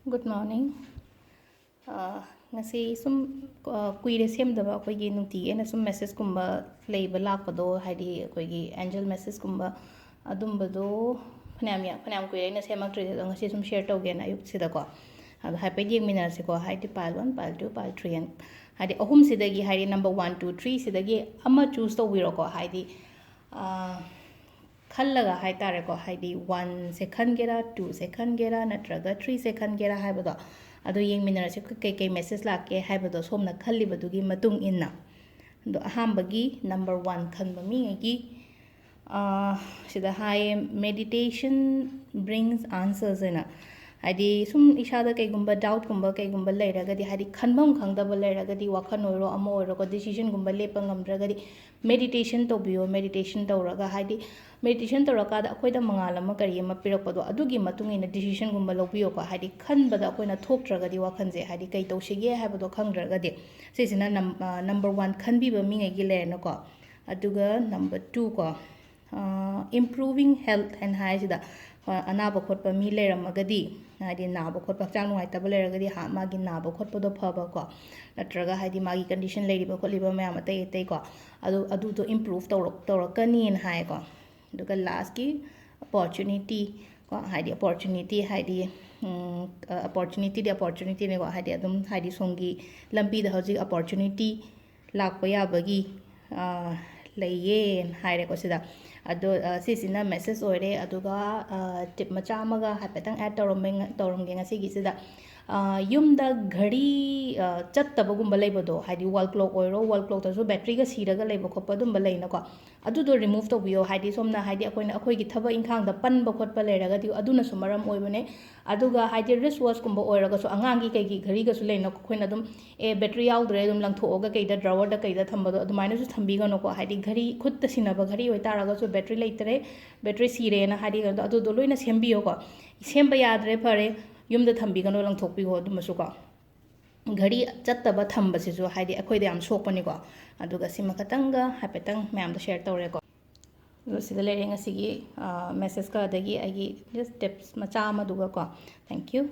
Good morning. Ngasi sum kuire semdaba akoigi nungti ena sum message kumba leiba lakpado haidi akoigi angel message kumba adumbado phanam kuire na semak tri ngasi sum share tawgen ayuk sida ko adu happy yeng minar se ko haidi pile 1 pile 2 pile 3 and haidi ahum sidagi haidi number 1 2 3 sidagi ama choose to wiro ko haidi खल्लगा हाय तारे को हाइदी 1 से खनगेरा 2 से खनगेरा नत्रगा 3 से खनगेरा हाइबदो अदो Young मिनर से कई message लाके हाइबदो सोमना खल्लिबदुगी मतुंग इन्ना दो अहामबगी नंबर 1 खनब मिगी सिदा हाय मेडिटेशन ब्रिंग्स आंसर्स एना हाइदी सुम इशादा कईगुंबा डाउट गुंबा कईगुंबा लेरगदी हाइदी खनबम खंगदब लेरगदी वाखन ओइरो अमो ओइरो को डिसीजन गुंबा लेपा ngamdragadi meditation tawbiyo meditation tawraga haidi meditation tawrakada akoida mangal ama kari ama pirakpado adugi matungina decision gumba lawbiyo ko haidi khanbada akoina thoktragadi wakhanje haidi kai tawsige haibado khangdragadi sisina number 1 khanbiba mingai gi lerna ko aduga number 2 ko improving health and haisida anaba khotpa mi leramagadi haidi naba khotpa chang nuai tabale leiragadi ha magi naba khotpado phaba ko natraga haidi magi condition leiriba kholiba mayam atai atai ko adu to improve tawrakani en hai ko aduga last ki opportunity ko haidi opportunity haidi opportunity ne ko haidi adum haidi songi lambi da hoji opportunity lakpa yabagi leiye haire ko sida ado sisina message oire aduga tip macha amaga hapetang add tawromge ngasi gi sida yumda ghari chattaba leibado haidi wall clock oiro wall clock tasu battery ga siraga leiba khoppa dumba leina ko adudo remove tawbiyo haidi somna haidi akoi gi thaba inkhang da panba khotpa leiraga di aduna sumaram oibane aduga haidi wristwatch kumba oiraga so angangi kai gi ghari ga su leina ko khoina dum battery yaudre dum langthoga kai da drawer da kai da thambado adumaina su thambiga no ko haidi ghari khutta sinaba ghari oi taraga so battery leitre battery sire na haidi ga adudo loina sembiyo ko semba yadre phare yumda thambigano langthokpi ho dumasu ko ghari chattaba thambasisu haidi akoida yam sokpani ko aduga sima katanga hapetang mayam da share tawre ko sida lereng asigi message ka dagi agi just tips macha ma duga ko thank you